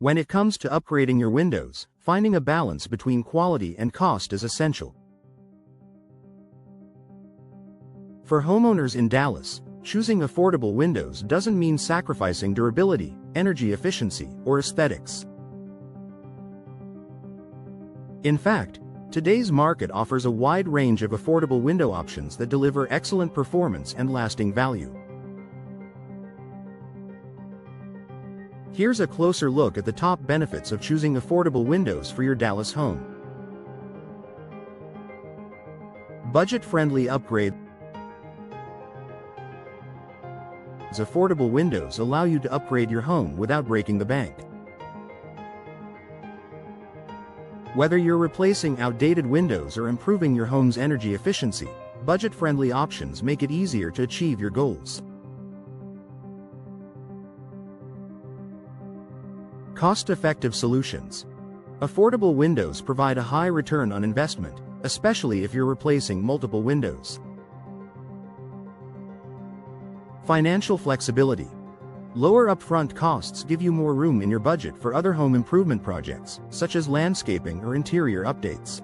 When it comes to upgrading your windows, finding a balance between quality and cost is essential. For homeowners in Dallas, choosing affordable windows doesn't mean sacrificing durability, energy efficiency, or aesthetics. In fact, today's market offers a wide range of affordable window options that deliver excellent performance and lasting value. Here's a closer look at the top benefits of choosing affordable windows for your Dallas home. Budget-friendly upgrade. Affordable windows allow you to upgrade your home without breaking the bank. Whether you're replacing outdated windows or improving your home's energy efficiency, budget-friendly options make it easier to achieve your goals. Cost-effective solutions. Affordable windows provide a high return on investment, especially if you're replacing multiple windows. Financial flexibility. Lower upfront costs give you more room in your budget for other home improvement projects, such as landscaping or interior updates.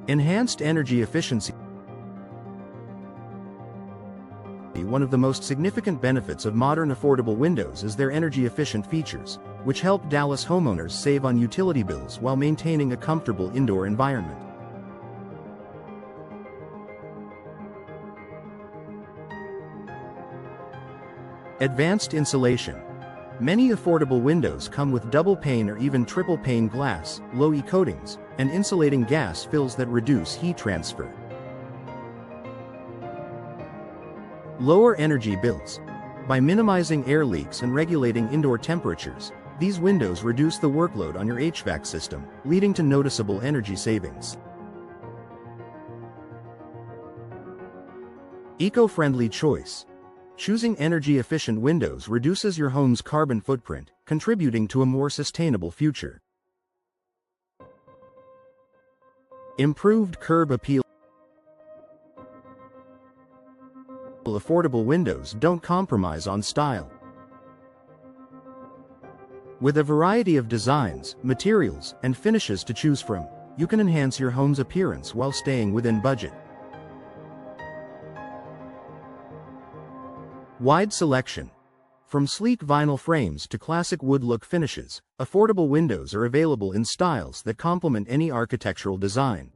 Enhanced energy efficiency. One of the most significant benefits of modern affordable windows is their energy-efficient features, which help Dallas homeowners save on utility bills while maintaining a comfortable indoor environment. Advanced insulation. Many affordable windows come with double-pane or even triple-pane glass, low-E coatings, and insulating gas fills that reduce heat transfer. Lower energy bills. By minimizing air leaks and regulating indoor temperatures, these windows reduce the workload on your HVAC system, leading to noticeable energy savings. Eco-friendly choice. Choosing energy-efficient windows reduces your home's carbon footprint, contributing to a more sustainable future. Improved curb appeal. Affordable windows don't compromise on style. With a variety of designs, materials, and finishes to choose from, you can enhance your home's appearance while staying within budget. Wide selection. From sleek vinyl frames to classic wood look finishes, affordable windows are available in styles that complement any architectural design.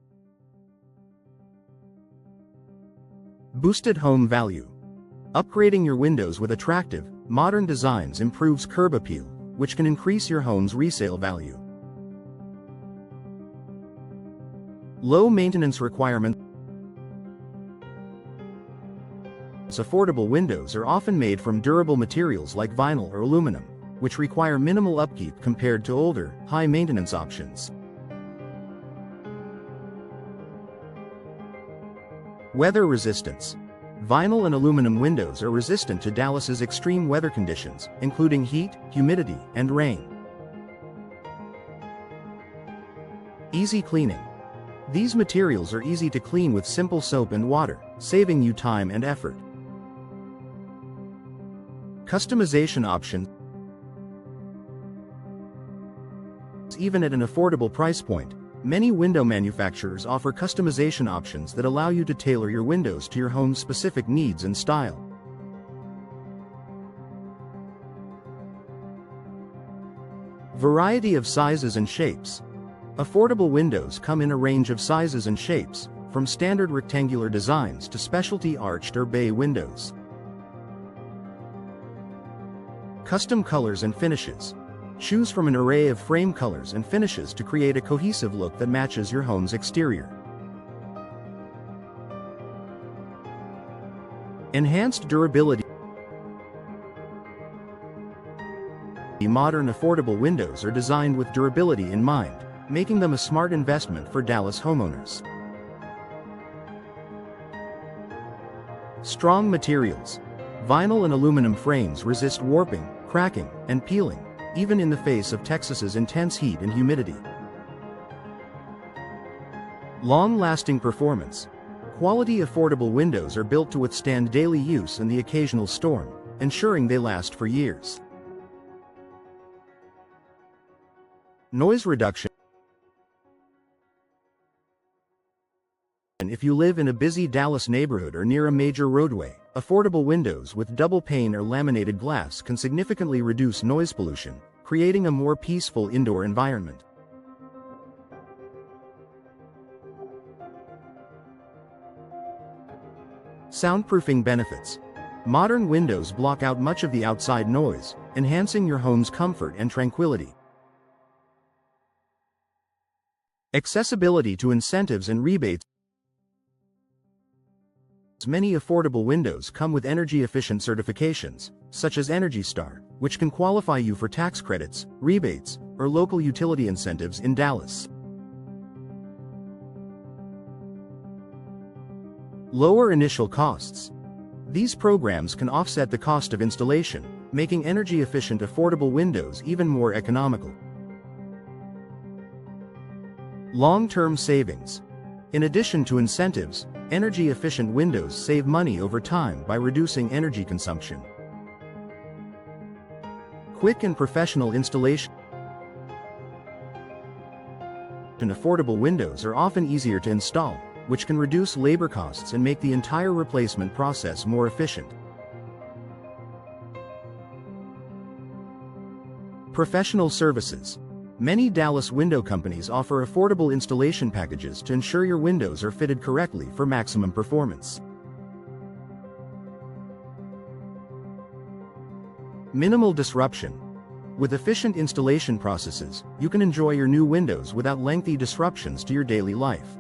Boosted home value. Upgrading your windows with attractive, modern designs improves curb appeal, which can increase your home's resale value. Low maintenance requirements. Affordable windows are often made from durable materials like vinyl or aluminum, which require minimal upkeep compared to older, high-maintenance options. Weather resistance. Vinyl and aluminum windows are resistant to Dallas's extreme weather conditions, including heat, humidity, and rain. Easy cleaning. These materials are easy to clean with simple soap and water, saving you time and effort. Customization options. Even at an affordable price point, many window manufacturers offer customization options that allow you to tailor your windows to your home's specific needs and style. Variety of sizes and shapes. Affordable windows come in a range of sizes and shapes, from standard rectangular designs to specialty arched or bay windows. Custom colors and finishes. Choose from an array of frame colors and finishes to create a cohesive look that matches your home's exterior. Enhanced durability. Modern affordable windows are designed with durability in mind, making them a smart investment for Dallas homeowners. Strong materials. Vinyl and aluminum frames resist warping, cracking, and peeling, even in the face of Texas's intense heat and humidity. Long-lasting performance. Quality affordable windows are built to withstand daily use and the occasional storm, ensuring they last for years. Noise reduction. If you live in a busy Dallas neighborhood or near a major roadway, affordable windows with double pane or laminated glass can significantly reduce noise pollution, creating a more peaceful indoor environment. Soundproofing benefits. Modern windows block out much of the outside noise, enhancing your home's comfort and tranquility. Accessibility to incentives and rebates. Many affordable windows come with energy-efficient certifications, such as ENERGY STAR, which can qualify you for tax credits, rebates, or local utility incentives in Dallas. Lower initial costs. These programs can offset the cost of installation, making energy-efficient affordable windows even more economical. Long-term savings. In addition to incentives, energy-efficient windows save money over time by reducing energy consumption. Quick and professional installation. Affordable windows are often easier to install, which can reduce labor costs and make the entire replacement process more efficient. Professional services. Many Dallas window companies offer affordable installation packages to ensure your windows are fitted correctly for maximum performance. Minimal disruption. With efficient installation processes, you can enjoy your new windows without lengthy disruptions to your daily life.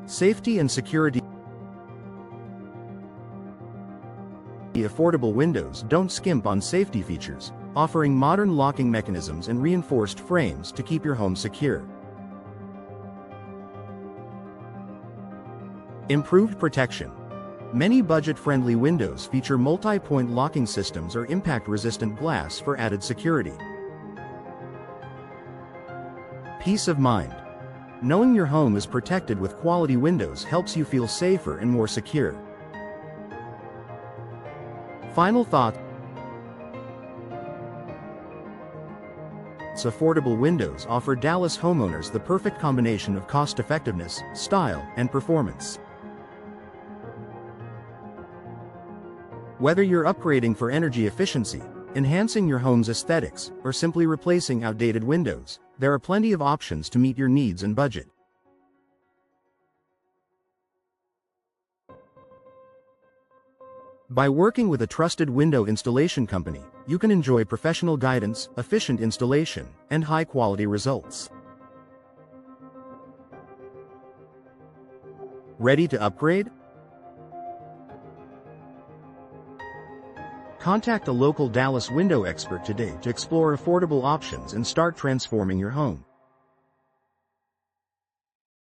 Safety and security. Affordable windows don't skimp on safety features, offering modern locking mechanisms and reinforced frames to keep your home secure. Improved protection. Many budget-friendly windows feature multi-point locking systems or impact-resistant glass for added security. Peace of mind. Knowing your home is protected with quality windows helps you feel safer and more secure. Final thought. Affordable windows offer Dallas homeowners the perfect combination of cost-effectiveness, style, and performance. Whether you're upgrading for energy efficiency, enhancing your home's aesthetics, or simply replacing outdated windows, there are plenty of options to meet your needs and budget. By working with a trusted window installation company, you can enjoy professional guidance, efficient installation, and high-quality results. Ready to upgrade? Contact a local Dallas window expert today to explore affordable options and start transforming your home.